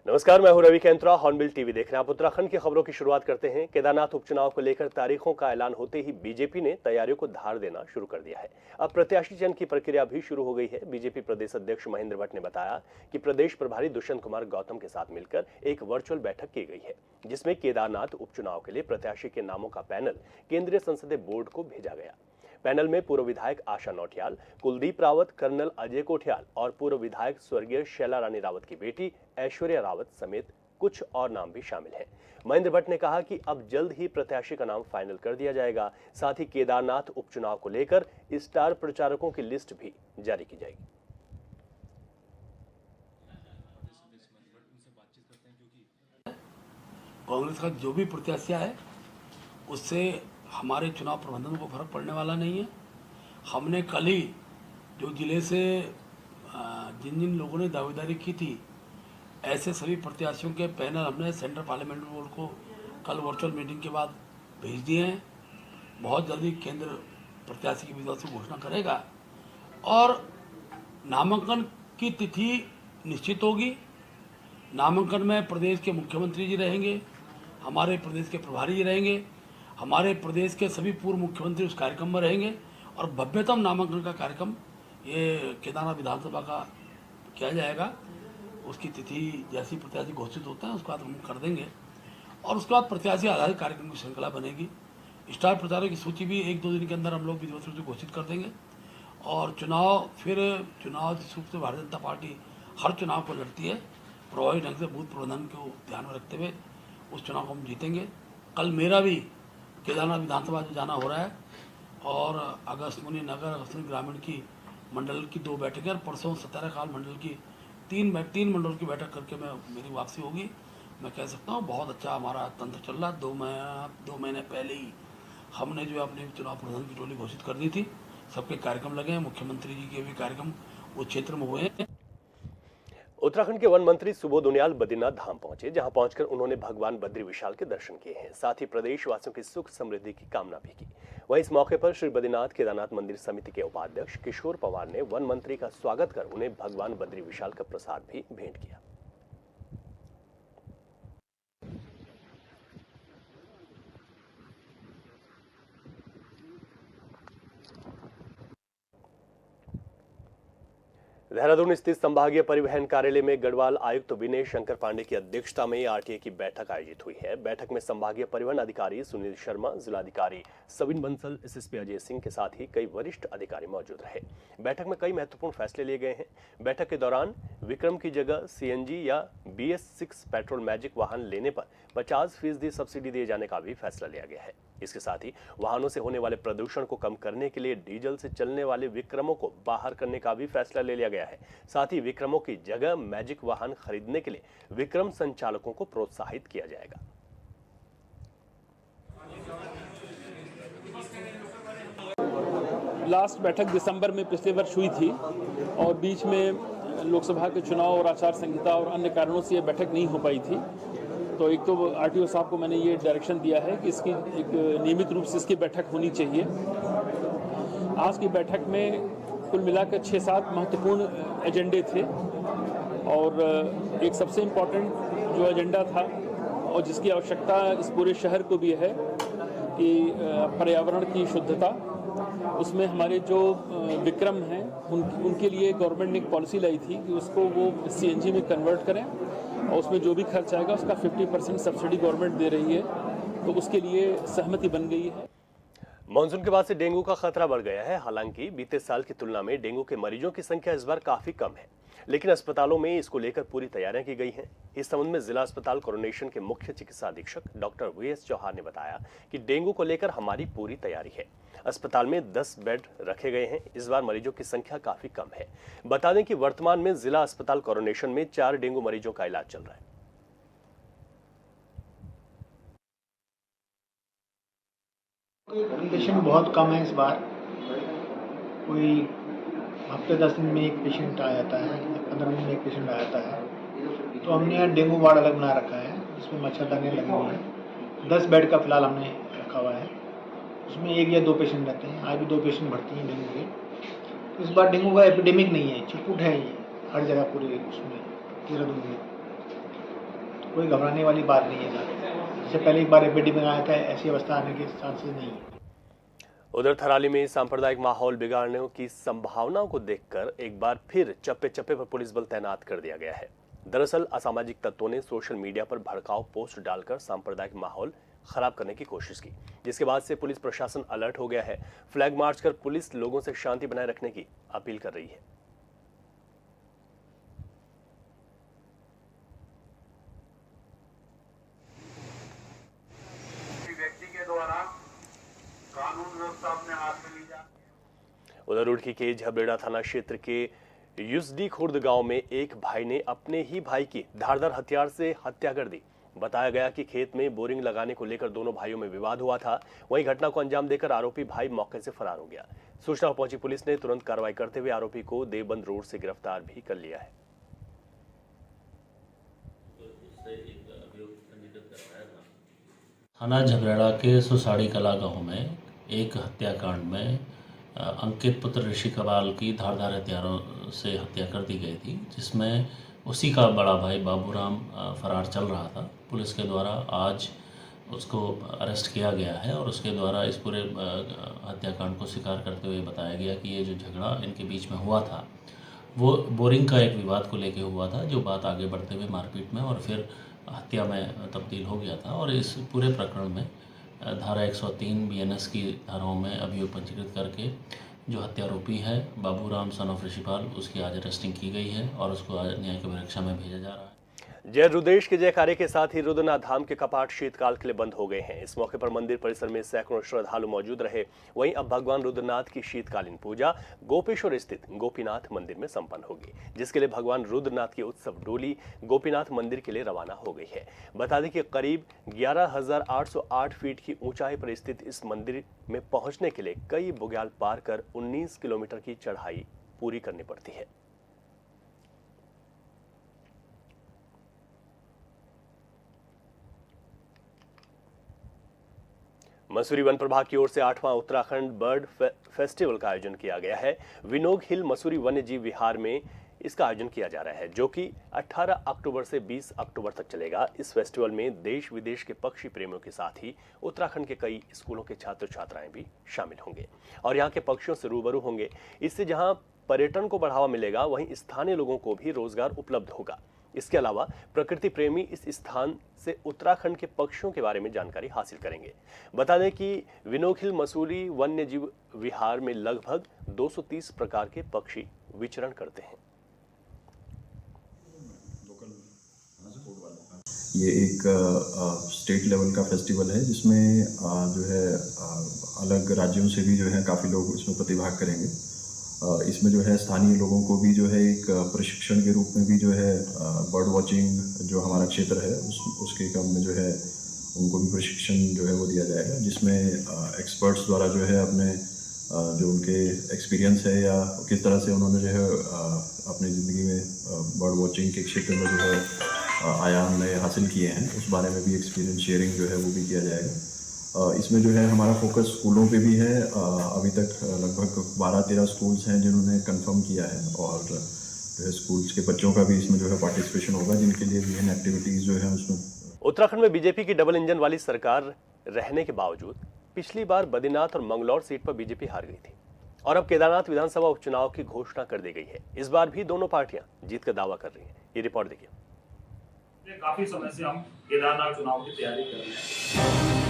नमस्कार, मैं हूं रवि केंद्रा। हॉर्नबिल टीवी देख रहे हैं आप। उत्तराखंड की खबरों की शुरुआत करते हैं। केदारनाथ उपचुनाव को लेकर तारीखों का ऐलान होते ही बीजेपी ने तैयारियों को धार देना शुरू कर दिया है। अब प्रत्याशी चयन की प्रक्रिया भी शुरू हो गई है। बीजेपी प्रदेश अध्यक्ष महेंद्र भट्ट ने बताया कि प्रदेश प्रभारी दुष्यंत कुमार गौतम के साथ मिलकर एक वर्चुअल बैठक की गई है, जिसमें केदारनाथ उपचुनाव के लिए प्रत्याशी के नामों का पैनल केंद्रीय संसदीय बोर्ड को भेजा गया। पैनल में पूर्व विधायक आशा नौटियाल, कुलदीप रावत, कर्नल अजय कोठियाल और पूर्व विधायक स्वर्गीय शैला रानी रावत की बेटी ऐश्वर्या रावत समेत कुछ और नाम भी शामिल हैं। महेंद्र भट्ट ने कहा कि अब जल्द ही प्रत्याशी का नाम फाइनल कर दिया जाएगा। साथ ही केदारनाथ उपचुनाव को लेकर स्टार प्रचारकों की लिस्ट भी जारी की जाएगी। कांग्रेस का जो भी प्रत्याशी है उससे हमारे चुनाव प्रबंधन को फर्क पड़ने वाला नहीं है। हमने कल ही जो जिले से जिन जिन लोगों ने दावेदारी की थी, ऐसे सभी प्रत्याशियों के पैनल हमने सेंट्रल पार्लियामेंट्री बोर्ड को कल वर्चुअल मीटिंग के बाद भेज दिए हैं। बहुत जल्दी केंद्र प्रत्याशी की विधिवत से घोषणा करेगा और नामांकन की तिथि निश्चित होगी। नामांकन में प्रदेश के मुख्यमंत्री जी रहेंगे, हमारे प्रदेश के प्रभारी जी रहेंगे, हमारे प्रदेश के सभी पूर्व मुख्यमंत्री उस कार्यक्रम में रहेंगे और भव्यतम नामांकन का कार्यक्रम ये केदारनाथ विधानसभा का किया जाएगा। उसकी तिथि जैसी प्रत्याशी घोषित होता है उसके बाद हम कर देंगे और उसके बाद प्रत्याशी आधारित कार्यक्रम की श्रृंखला बनेगी। स्टार प्रचारकों की सूची भी 1-2 दिन के अंदर हम लोग विधिवत रूप से घोषित कर देंगे और चुनाव जिस रूप से भारतीय जनता पार्टी हर चुनाव को लड़ती है, प्रभावी ढंग से बूथ प्रबंधन को ध्यान में रखते हुए उस चुनाव को हम जीतेंगे। कल मेरा भी केदारनाथ विधानसभा जाना हो रहा है और अगस्त्यमुनि नगर, अगस्त्यमुनि ग्रामीण की मंडल की 2 बैठकें और परसों सताराकाल मंडल की 3 मंडल की बैठक करके मेरी वापसी होगी। मैं कह सकता हूँ बहुत अच्छा हमारा तंत्र चल रहा है। 2 महीने पहले ही हमने जो अपने चुनाव प्रबंधन की टोली घोषित कर दी थी, सबके कार्यक्रम लगे हैं। मुख्यमंत्री जी के भी कार्यक्रम वो क्षेत्र में हुए हैं। उत्तराखंड के वन मंत्री सुबोध उनियाल बद्रीनाथ धाम पहुंचे, जहां पहुंचकर उन्होंने भगवान बद्री विशाल के दर्शन किए हैं। साथ ही प्रदेशवासियों की सुख समृद्धि की कामना भी की। वहीं इस मौके पर श्री बद्रीनाथ केदारनाथ मंदिर समिति के उपाध्यक्ष किशोर पवार ने वन मंत्री का स्वागत कर उन्हें भगवान बद्री विशाल का प्रसाद भी भेंट किया। देहरादून स्थित संभागीय परिवहन कार्यालय में गढ़वाल आयुक्त विनय शंकर पांडे की अध्यक्षता में आरटीए की बैठक आयोजित हुई है। बैठक में संभागीय परिवहन अधिकारी सुनील शर्मा, जिलाधिकारी सविन बंसल, एसएसपी अजय सिंह के साथ ही कई वरिष्ठ अधिकारी मौजूद रहे। बैठक में कई महत्वपूर्ण फैसले लिए गए हैं। बैठक के दौरान विक्रम की जगह सीएनजी या BS6 पेट्रोल मैजिक वाहन लेने पर 50% सब्सिडी दिए जाने का भी फैसला लिया गया है। इसके साथ ही वाहनों से होने वाले प्रदूषण को कम करने के लिए डीजल से चलने वाले विक्रमों को बाहर करने का भी फैसला ले लिया गया है। साथ ही विक्रमों की जगह मैजिक वाहन खरीदने के लिए विक्रम संचालकों को प्रोत्साहित किया जाएगा। लास्ट बैठक दिसंबर में पिछले वर्ष हुई थी और बीच में लोकसभा के चुनाव और आचार संहिता और अन्य कारणों से यह बैठक नहीं हो पाई थी। तो एक तो आरटीओ साहब को मैंने ये डायरेक्शन दिया है कि इसकी एक नियमित रूप से इसकी बैठक होनी चाहिए। आज की बैठक में कुल मिलाकर 6-7 महत्वपूर्ण एजेंडे थे और एक सबसे इम्पोर्टेंट जो एजेंडा था और जिसकी आवश्यकता इस पूरे शहर को भी है कि पर्यावरण की शुद्धता, उसमें हमारे जो विक्रम हैं उनके लिए गवर्नमेंट ने एक पॉलिसी लाई थी कि उसको वो सीएनजी में कन्वर्ट करें और उसमें जो भी खर्च आएगा उसका 50% सब्सिडी गवर्नमेंट दे रही है, तो उसके लिए सहमति बन गई है। मानसून के बाद से डेंगू का खतरा बढ़ गया है। हालांकि बीते साल की तुलना में डेंगू के मरीजों की संख्या इस बार काफी कम है, लेकिन अस्पतालों में इसको लेकर पूरी तैयारियां की गई हैं। इस संबंध में जिला अस्पताल कोरोनेशन के मुख्य चिकित्सा अधीक्षक डॉक्टर VS चौहान ने बताया कि डेंगू को लेकर हमारी पूरी तैयारी है। अस्पताल में 10 बेड रखे गए हैं। इस बार मरीजों की संख्या काफी कम है। बता दें कि वर्तमान में जिला अस्पताल कोरोनेशन में 4 डेंगू मरीजों का इलाज चल रहा है। पेशेंट बहुत कम है इस बार। कोई हफ्ते 10 दिन में एक पेशेंट आ जाता है, 15 दिन में एक पेशेंट आ जाता है। तो हमने यहाँ डेंगू वार्ड अलग बना रखा है, जिसमें मच्छरदानी लगी हुई है। 10 बेड का फिलहाल हमने रखा हुआ है, उसमें 1 या 2 पेशेंट रहते हैं। आज भी 2 पेशेंट भर्ती हैं डेंगू के। तो इस बार डेंगू का एपिडेमिक नहीं है, छिटपुट है ये हर जगह पूरे उसमें देहरादून में। कोई घबराने वाली बात नहीं है सर। इससे पहले एक बार एपिडेमिक आया था, ऐसी अवस्था आने के चांसेस नहीं है। उधर थराली में सांप्रदायिक माहौल बिगाड़ने की संभावनाओं को देखकर एक बार फिर चप्पे चप्पे पर पुलिस बल तैनात कर दिया गया है। दरअसल असामाजिक तत्वों ने सोशल मीडिया पर भड़काऊ पोस्ट डालकर सांप्रदायिक माहौल खराब करने की कोशिश की, जिसके बाद से पुलिस प्रशासन अलर्ट हो गया है। फ्लैग मार्च कर पुलिस लोगों से शांति बनाए रखने की अपील कर रही है। व्यक्ति के द्वारा कानून व्यवस्था अपने हाथ में ली जा। उधर रुड़की के झबरेड़ा थाना क्षेत्र के युसडी खुर्द गांव में एक भाई ने अपने ही भाई की धारदार हथियार से हत्या कर दी। बताया गया कि खेत में बोरिंग लगाने को लेकर दोनों भाइयों में विवाद हुआ था। वहीं घटना को अंजाम देकर आरोपी भाई मौके से फरार हो गया। सूचना पर पहुंची पुलिस ने तुरंत कार्रवाई करते हुए आरोपी को देवबंद रोड से गिरफ्तार भी कर लिया है। थाना झबरेड़ा के सुसाड़ी कला गांव में एक हत्याकांड में अंकित पुत्र ऋषि कबाल की धारदार हथियारों से हत्या कर दी गई थी, जिसमें उसी का बड़ा भाई बाबूराम फरार चल रहा था। पुलिस के द्वारा आज उसको अरेस्ट किया गया है और उसके द्वारा इस पूरे हत्याकांड को स्वीकार करते हुए बताया गया कि ये जो झगड़ा इनके बीच में हुआ था वो बोरिंग का एक विवाद को लेकर हुआ था, जो बात आगे बढ़ते हुए मारपीट में और फिर हत्या में तब्दील हो गया था। और इस पूरे प्रकरण में धारा 103 BNS की धाराओं में अभियोग पंजीकृत करके जो हत्यारोपी है बाबूराम सन ऑफ ऋषिपाल, उसकी आज अरेस्टिंग की गई है और उसको आज न्यायिक अभिरक्षा में भेजा जा रहा है। जय रुद्रेश के जयकारे के साथ ही रुद्रनाथ धाम के कपाट शीतकाल के लिए बंद हो गए हैं। इस मौके पर मंदिर परिसर में सैकड़ों श्रद्धालु मौजूद रहे। वहीं अब भगवान रुद्रनाथ की शीतकालीन पूजा गोपेश्वर स्थित गोपीनाथ मंदिर में संपन्न होगी, जिसके लिए भगवान रुद्रनाथ की उत्सव डोली गोपीनाथ मंदिर के लिए रवाना हो गई है। बता दें कि करीब 11,808 फीट की ऊंचाई पर स्थित इस मंदिर में पहुंचने के लिए कई बुग्याल पार कर 19 किलोमीटर की चढ़ाई पूरी करनी पड़ती है। मसूरी वन प्रभाग की ओर से 8वां उत्तराखंड बर्ड फेस्टिवल का आयोजन किया गया है। विनोग हिल मसूरी वन्य जीव विहार में इसका आयोजन किया जा रहा है, जो कि 18 अक्टूबर से 20 अक्टूबर तक चलेगा। इस फेस्टिवल में देश विदेश के पक्षी प्रेमियों के साथ ही उत्तराखंड के कई स्कूलों के छात्र छात्राएं भी शामिल होंगे और यहाँ के पक्षियों से रूबरू होंगे। इससे जहाँ पर्यटन को बढ़ावा मिलेगा, वहीं स्थानीय लोगों को भी रोजगार उपलब्ध होगा। इसके अलावा प्रकृति प्रेमी इस स्थान से उत्तराखंड के पक्षियों के बारे में जानकारी हासिल करेंगे। बता दें कि विनोग हिल मसूरी वन्य जीव विहार में लगभग 230 प्रकार के पक्षी विचरण करते हैं। ये एक स्टेट लेवल का फेस्टिवल है, जिसमें जो है अलग राज्यों से भी जो है काफ़ी लोग इसमें प्रतिभाग करेंगे। इसमें जो है स्थानीय लोगों को भी जो है एक प्रशिक्षण के रूप में भी जो है बर्ड वॉचिंग जो हमारा क्षेत्र है उसके क्रम में जो है उनको भी प्रशिक्षण जो है वो दिया जाएगा, जिसमें एक्सपर्ट्स द्वारा जो है अपने जो उनके एक्सपीरियंस है या किस तरह से उन्होंने जो है अपनी ज़िंदगी में बर्ड वॉचिंग के क्षेत्र में जो है आयाम नए हासिल किए हैं, उस बारे में भी एक्सपीरियंस शेयरिंग जो है वो भी किया जाएगा। इसमें जो है हमारा फोकस स्कूलों पे भी है। अभी तक लगभग 12-13 स्कूल्स हैं जिन्होंने कंफर्म किया है और जो है स्कूल्स के बच्चों का भी इसमें जो है पार्टिसिपेशन होगा, जिनके लिए विभिन्न एक्टिविटीज़ जो है उसमें। उत्तराखंड में बीजेपी की डबल इंजन वाली सरकार रहने के बावजूद पिछली बार बद्रीनाथ और मंगलौर सीट पर बीजेपी हार गई थी और अब केदारनाथ विधानसभा उपचुनाव की घोषणा कर दी गई है। इस बार भी दोनों पार्टियां जीत का दावा कर रही हैं। ये रिपोर्ट देखिए। काफी समय से हम केदारनाथ चुनाव की तैयारी कर रहे हैं।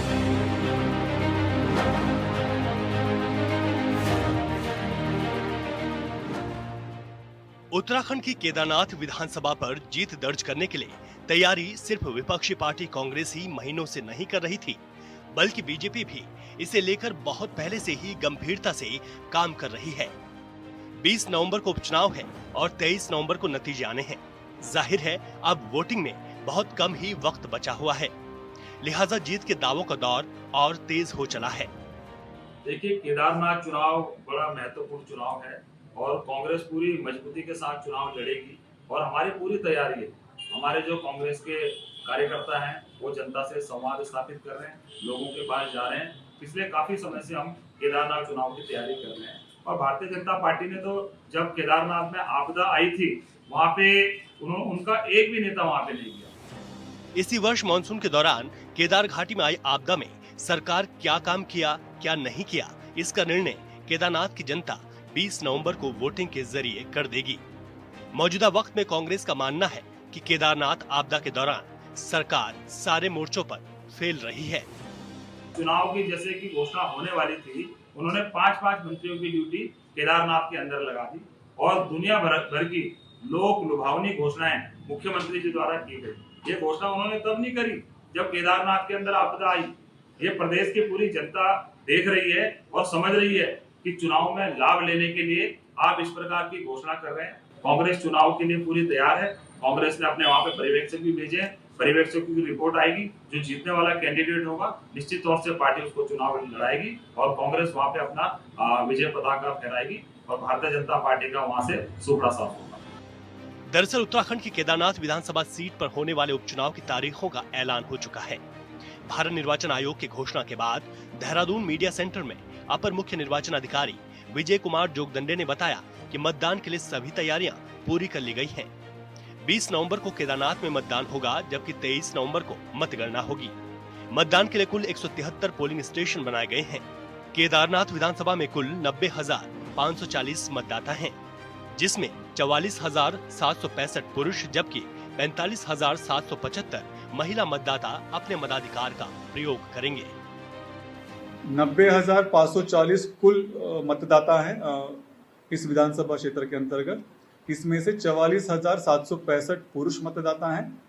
उत्तराखंड की केदारनाथ विधानसभा पर जीत दर्ज करने के लिए तैयारी सिर्फ विपक्षी पार्टी कांग्रेस ही महीनों से नहीं कर रही थी, बल्कि बीजेपी भी इसे लेकर बहुत पहले से ही गंभीरता से काम कर रही है। 20 नवंबर को उपचुनाव है और 23 नवंबर को नतीजे आने हैं। जाहिर है अब वोटिंग में बहुत कम ही वक्त बचा हुआ है, लिहाजा जीत के दावों का दौर और तेज हो चला है। देखिए, केदारनाथ चुनाव बड़ा महत्वपूर्ण चुनाव है और कांग्रेस पूरी मजबूती के साथ चुनाव लड़ेगी और हमारी पूरी तैयारी है। हमारे जो कांग्रेस के कार्यकर्ता हैं वो जनता से संवाद स्थापित कर रहे हैं, लोगों के पास जा रहे हैं। पिछले काफी समय से हम केदारनाथ चुनाव की तैयारी कर रहे हैं और भारतीय जनता पार्टी ने तो जब केदारनाथ में आपदा आई थी वहाँ पे उनका एक भी नेता वहाँ पे नहीं गया। इसी वर्ष मानसून के दौरान केदार घाटी में आई आपदा में सरकार क्या काम किया, क्या नहीं किया, इसका निर्णय केदारनाथ की जनता 20 नवंबर को वोटिंग के जरिए कर देगी। मौजूदा वक्त में कांग्रेस का मानना है कि केदारनाथ आपदा के दौरान सरकार सारे मोर्चों पर फेल रही है। चुनाव की जैसे की घोषणा होने वाली थी, उन्होंने 5-5 मंत्रियों की ड्यूटी केदारनाथ के अंदर लगा दी और दुनिया भर की लोक लुभावनी घोषणाएं मुख्यमंत्री जी द्वारा की गई। ये घोषणा उन्होंने तब नहीं करी जब केदारनाथ के अंदर आपदा आई। ये प्रदेश की पूरी जनता देख रही है और समझ रही है कि चुनाव में लाभ लेने के लिए आप इस प्रकार की घोषणा कर रहे हैं। कांग्रेस चुनाव के लिए पूरी तैयार है। कांग्रेस ने अपने वहां पे पर्यवेक्षक भी भेजे हैं। पर्यवेक्षकों की रिपोर्ट आएगी, जो जीतने वाला कैंडिडेट होगा निश्चित तौर से पार्टी उसको चुनाव लड़ाएगी और कांग्रेस वहां पे अपना विजय पताका फहराएगी और भारतीय जनता पार्टी का वहां से सुपड़ा साफ होगा। दरअसल उत्तराखंड की केदारनाथ विधानसभा सीट पर होने वाले उपचुनाव की तारीखों का ऐलान हो चुका है। भारत निर्वाचन आयोग की घोषणा के बाद देहरादून मीडिया सेंटर में अपर मुख्य निर्वाचन अधिकारी विजय कुमार जोगदंडे ने बताया कि मतदान के लिए सभी तैयारियां पूरी कर ली गई हैं। 20 नवंबर को केदारनाथ में मतदान होगा, जबकि 23 नवंबर को मतगणना होगी। मतदान के लिए कुल 173 पोलिंग स्टेशन बनाए गए हैं। केदारनाथ विधानसभा में कुल 90,540 मतदाता हैं, जिसमें 44,765 पुरुष जबकि 45,775 महिला मतदाता अपने मताधिकार का प्रयोग करेंगे। 90,540 कुल मतदाता हैं इस विधानसभा क्षेत्र के अंतर्गत। इसमें से 44,765 पुरुष मतदाता हैं,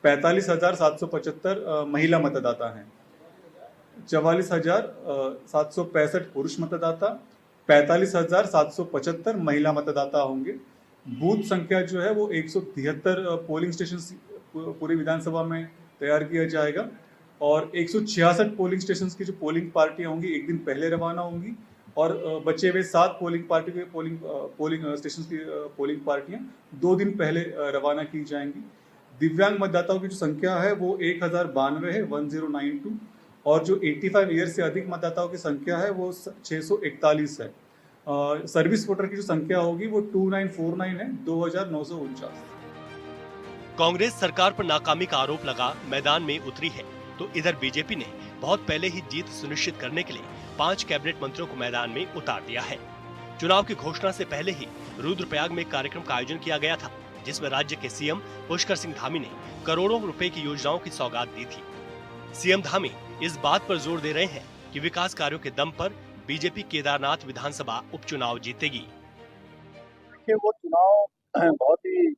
45,775 महिला मतदाता हैं। 44,765 पुरुष मतदाता, 45,775 महिला मतदाता होंगे। बूथ संख्या जो है वो 173 पोलिंग स्टेशन पूरी विधानसभा में तैयार किया जाएगा और 166 पोलिंग स्टेशन की जो पोलिंग पार्टियां होंगी एक दिन पहले रवाना होंगी और बचे हुए 7 पोलिंग पार्टी के पोलिंग स्टेशन की पोलिंग पार्टियां 2 दिन पहले रवाना की जाएंगी। दिव्यांग मतदाताओं की जो संख्या है वो 1092 है, 1092, और जो 85 ईयर से अधिक मतदाताओं की संख्या है वो 641 है। सर्विस वोटर की जो संख्या होगी वो 2949 है, 2949। कांग्रेस सरकार पर नाकामी का आरोप लगा मैदान में उतरी है, तो इधर बीजेपी ने बहुत पहले ही जीत सुनिश्चित करने के लिए 5 कैबिनेट मंत्रियों को मैदान में उतार दिया है। चुनाव की घोषणा से पहले ही रुद्रप्रयाग में कार्यक्रम का आयोजन किया गया था, जिसमें राज्य के सीएम पुष्कर सिंह धामी ने करोड़ों रुपए की योजनाओं की सौगात दी थी। सीएम धामी इस बात पर जोर दे रहे हैं कि विकास कार्यों के दम पर बीजेपी केदारनाथ विधानसभा उपचुनाव जीतेगी। वो चुनाव बहुत ही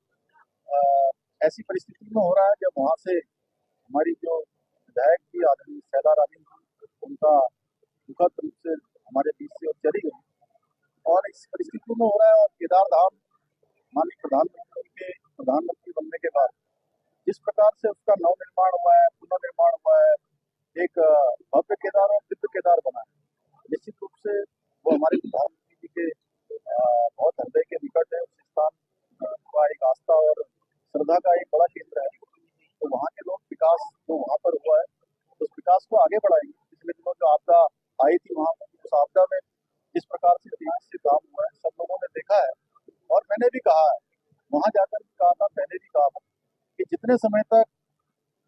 ऐसी परिस्थिति में हो रहा है जब वहाँ से हमारी जो विधायक थी आदरणीय शैला रानी, उनका दुखद रूप से हमारे बीच से चली गई और इस परिस्थिति में हो रहा है। और केदार धाम माननीय प्रधानमंत्री बनने के बाद जिस प्रकार से उसका नव निर्माण हुआ है, पुनर्निर्माण हुआ है, एक भव्य केदार और दिव्य केदार बना है, निश्चित रूप से वो हमारे प्रधानमंत्री जी के बहुत हृदय के निकट है। उस स्थान का एक आस्था और श्रद्धा का एक बड़ा केंद्र है। तो वहाँ के लोग विकास जो वहाँ पर हुआ है उस विकास को आगे बढ़ाएंगे। पिछले दिनों जो आपदा आई थी वहाँ उस आपदा में जिस प्रकार से तेजी से काम हुआ है सब लोगों ने देखा है। और मैंने भी कहा है, वहाँ जाकर भी कहा था, पहले भी कहा था कि जितने समय तक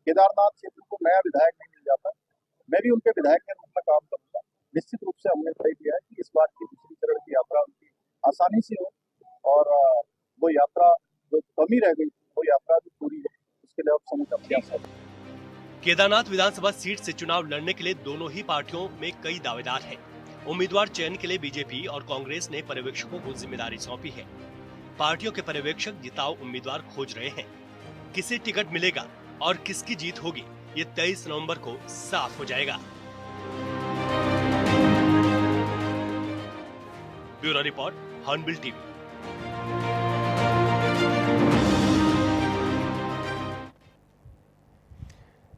केदारनाथ क्षेत्र को नया विधायक नहीं मिल जाता मैं भी उनके विधायक के रूप में काम करूंगा। निश्चित रूप से हमने तय किया है कि इस बार की दूसरी चरण की यात्रा उनकी आसानी से हो और वो यात्रा जो कमी रह गई वो यात्रा भी पूरी है, उसके लिए अब समूचा प्रयास है। केदारनाथ विधानसभा सीट से चुनाव लड़ने के लिए दोनों ही पार्टियों में कई दावेदार हैं। उम्मीदवार चयन के लिए बीजेपी और कांग्रेस ने पर्यवेक्षकों को जिम्मेदारी सौंपी है। पार्टियों के पर्यवेक्षक जिताऊ उम्मीदवार खोज रहे हैं। किसे टिकट मिलेगा और किसकी जीत होगी ये 23 नवंबर को साफ हो जाएगा। Bureau report, hornbill TV.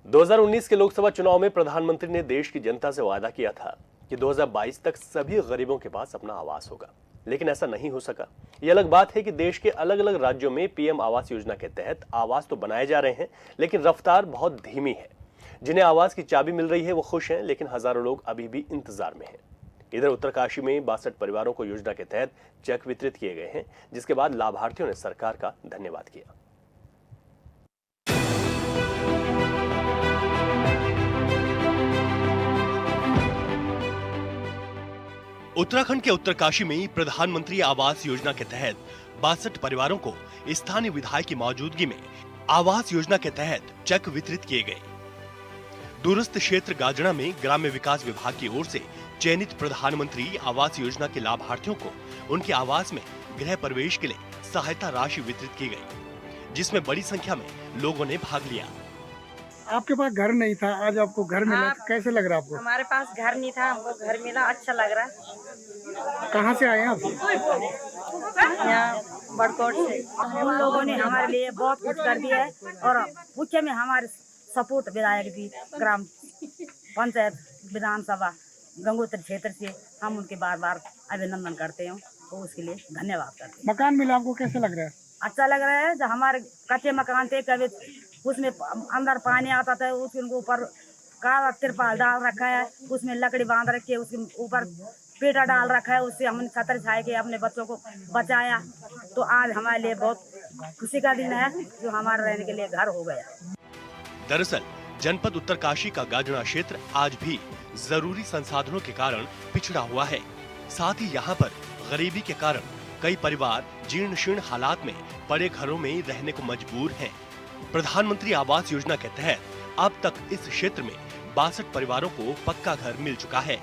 – 2019 के लोकसभा चुनाव में प्रधानमंत्री ने देश की जनता से वादा किया था कि 2022 तक सभी गरीबों के पास अपना आवास होगा, लेकिन ऐसा नहीं हो सका। ये अलग बात है कि देश के अलग अलग राज्यों में पीएम आवास योजना के तहत आवास तो बनाए जा रहे हैं, लेकिन रफ्तार बहुत धीमी है। जिन्हें आवास की चाबी मिल रही है वो खुश हैं, लेकिन हजारों लोग अभी भी इंतजार में हैं। इधर उत्तरकाशी में 62 परिवारों को योजना के तहत चेक वितरित किए गए हैं, जिसके बाद लाभार्थियों ने सरकार का धन्यवाद किया। उत्तराखंड के उत्तरकाशी में प्रधानमंत्री आवास योजना के तहत 62 परिवारों को स्थानीय विधायक की मौजूदगी में आवास योजना के तहत चेक वितरित किए गए। दूरस्थ क्षेत्र गाजड़ा में ग्राम्य विकास विभाग की ओर से चयनित प्रधानमंत्री आवास योजना के लाभार्थियों को उनके आवास में गृह प्रवेश के लिए सहायता राशि वितरित की गई, जिसमें बड़ी संख्या में लोगों ने भाग लिया। आपके पास घर नहीं था, आज आपको घर मिला, कैसे लग रहा है आपको? हमारे पास घर नहीं था, हमको घर मिला, अच्छा लग रहा है। कहाँ से आए हैं आप? यहाँ बड़कोट से। उन लोगों ने हमारे लिए बहुत कुछ कर दिया है और मुख्य में हमारे सपोर्ट विधायक भी ग्राम पंचायत विधानसभा गंगोत्री क्षेत्र से हम उनके बार बार अभिनंदन करते हैं और उसके लिए धन्यवाद करते हैं। मकान मिला आपको, कैसे लग रहा है? अच्छा लग रहा है। जो हमारे कच्चे मकान थे, कभी उसमें अंदर पानी आता था, उसके ऊपर काला तिरपाल डाल रखा है, उसमें लकड़ी बांध रखी है, उसके ऊपर पेटा डाल रखा है, उससे हमने छतर छाए के अपने बच्चों को बचाया। तो आज हमारे लिए बहुत खुशी का दिन है जो हमारे रहने के लिए घर हो गया। दरअसल जनपद उत्तरकाशी का गाजड़ा क्षेत्र आज भी जरूरी संसाधनों के कारण पिछड़ा हुआ है। साथ ही यहाँ पर गरीबी के कारण कई परिवार जीर्ण शीर्ण हालात में पड़े घरों में रहने को मजबूर हैं। प्रधानमंत्री आवास योजना के तहत अब तक इस क्षेत्र में 62 परिवारों को पक्का घर मिल चुका है।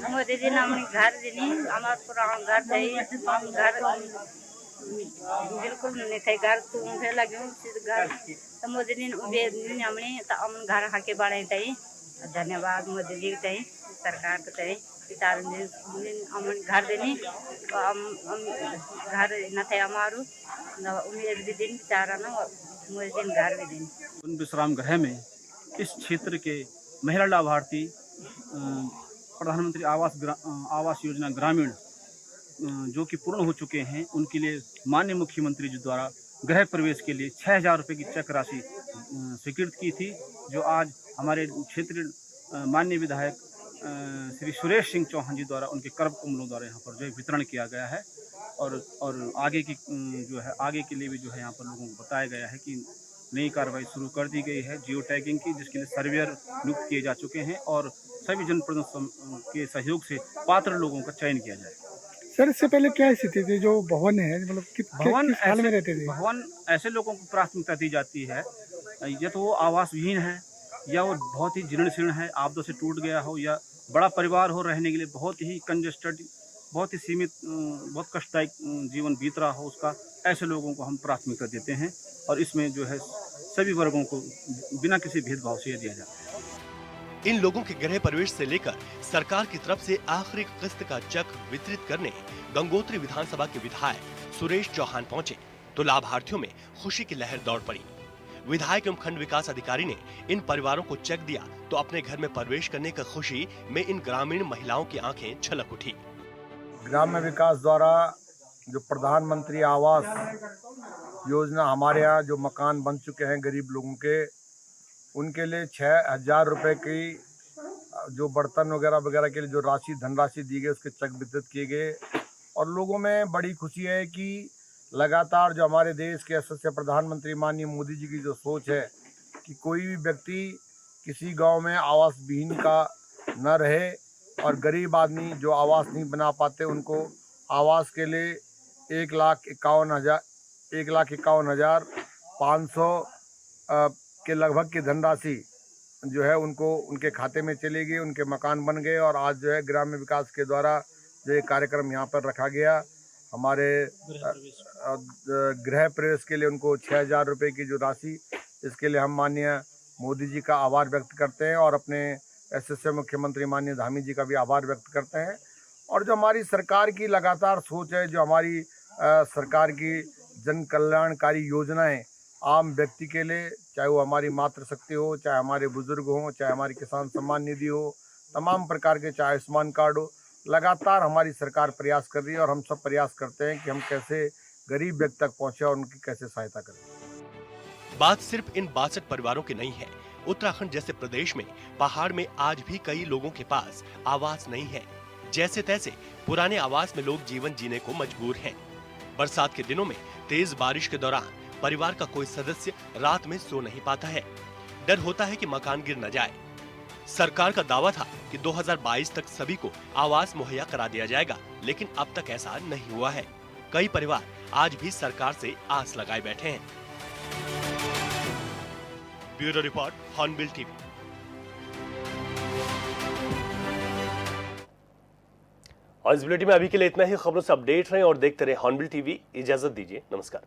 मोदी जी ने हमें घर दिनी, हमारे पुराना घर चाहिए, हम घर बिल्कुल नहीं थे, घर तो उनके लगे घर तो मोदी जी ने हमने तो हम घर हाके बढ़े चाहिए। धन्यवाद मोदी जी चाहिए, सरकार को चाहिए, हमें घर देनी तो हम घर न थे हमारू उम्मीद भी दिन चारा ना मोदी जी घर भी देनी। उन विश्राम गृह में इस क्षेत्र के महिला लाभार्थी प्रधानमंत्री आवास योजना ग्रामीण जो कि पूर्ण हो चुके हैं, उनके लिए माननीय मुख्यमंत्री जी द्वारा गृह प्रवेश के लिए 6000 रुपये की चेक राशि स्वीकृत की थी, जो आज हमारे क्षेत्र माननीय विधायक श्री सुरेश सिंह चौहान जी द्वारा उनके कर कमलों द्वारा यहाँ पर जो है वितरण किया गया है। और आगे की जो है आगे के लिए भी जो है यहाँ पर लोगों को बताया गया है कि नई कार्रवाई शुरू कर दी गई है जियो टैगिंग की, जिसके लिए सर्वेयर नियुक्त किए जा चुके हैं और सभी जनप्रतिनिधियों के सहयोग से पात्र लोगों का चयन किया जाए। सर, इससे पहले क्या स्थिति थी? जो भवन है, मतलब किस हाल में रहते थे? भवन ऐसे लोगों को प्राथमिकता दी जाती है या तो वो आवास विहीन है या वो बहुत ही जीर्ण शीर्ण है, आपदा से टूट गया हो, या बड़ा परिवार हो, रहने के लिए बहुत ही कंजेस्टेड, बहुत ही सीमित, बहुत कष्टदायक जीवन बीत रहा हो उसका, ऐसे लोगों को हम प्राथमिकता देते हैं और इसमें जो है सभी वर्गों को बिना किसी भेदभाव से दिया जाता है। इन लोगों के गृह प्रवेश से लेकर सरकार की तरफ से आखिरी किस्त का चेक वितरित करने गंगोत्री विधानसभा के विधायक सुरेश चौहान पहुंचे तो लाभार्थियों में खुशी की लहर दौड़ पड़ी। विधायक एवं खंड विकास अधिकारी ने इन परिवारों को चेक दिया तो अपने घर में प्रवेश करने की खुशी में इन ग्रामीण महिलाओं की आंखें छलक उठी। ग्राम्य विकास द्वारा जो प्रधानमंत्री आवास योजना, हमारे यहाँ जो मकान बन चुके हैं गरीब लोगों के, उनके लिए 6000 रुपये की जो बर्तन वगैरह के लिए जो धनराशि दी गई, उसके चेक वितरित किए गए और लोगों में बड़ी खुशी है कि लगातार जो हमारे देश के यशस्वी प्रधानमंत्री माननीय मोदी जी की जो सोच है कि कोई भी व्यक्ति किसी गांव में आवास विहीन का न रहे और गरीब आदमी जो आवास नहीं बना पाते उनको आवास के लिए 1,51,500 के लगभग की धनराशि जो है उनको उनके खाते में चली गई, उनके मकान बन गए और आज जो है ग्राम्य विकास के द्वारा जो ये कार्यक्रम यहाँ पर रखा गया। हमारे गृह प्रवेश के लिए उनको 6000 रुपये की जो राशि, इसके लिए हम माननीय मोदी जी का आभार व्यक्त करते हैं और अपने यशस्वी मुख्यमंत्री माननीय धामी जी का भी आभार व्यक्त करते हैं। और जो हमारी सरकार की लगातार सोच है, जो हमारी सरकार की जन कल्याणकारी योजनाएं आम व्यक्ति के लिए, चाहे वो हमारी मातृशक्ति हो, चाहे हमारे बुजुर्ग हों, चाहे हमारी किसान सम्मान निधि हो, तमाम प्रकार के, चाहे आयुष्मान कार्ड हो, लगातार हमारी सरकार प्रयास कर रही है और हम सब प्रयास करते हैं कि हम कैसे गरीब व्यक्ति तक पहुँचे और उनकी कैसे सहायता करें। बात सिर्फ इन 62 परिवारों की नहीं है। उत्तराखंड जैसे प्रदेश में पहाड़ में आज भी कई लोगों के पास आवास नहीं है। जैसे तैसे पुराने आवास में लोग जीवन जीने को मजबूर हैं। बरसात के दिनों में तेज बारिश के दौरान परिवार का कोई सदस्य रात में सो नहीं पाता है। डर होता है कि मकान गिर न जाए। सरकार का दावा था कि 2022 तक सभी को आवास मुहैया करा दिया जाएगा, लेकिन अब तक ऐसा नहीं हुआ है। कई परिवार आज भी सरकार से आस लगाए बैठे हैं। Bureau report, hornbill TV. और इस बुलेटिन में अभी के लिए इतना ही। खबरों से अपडेट रहें और देखते रहें हॉर्नबिल टीवी। इजाजत दीजिए, नमस्कार।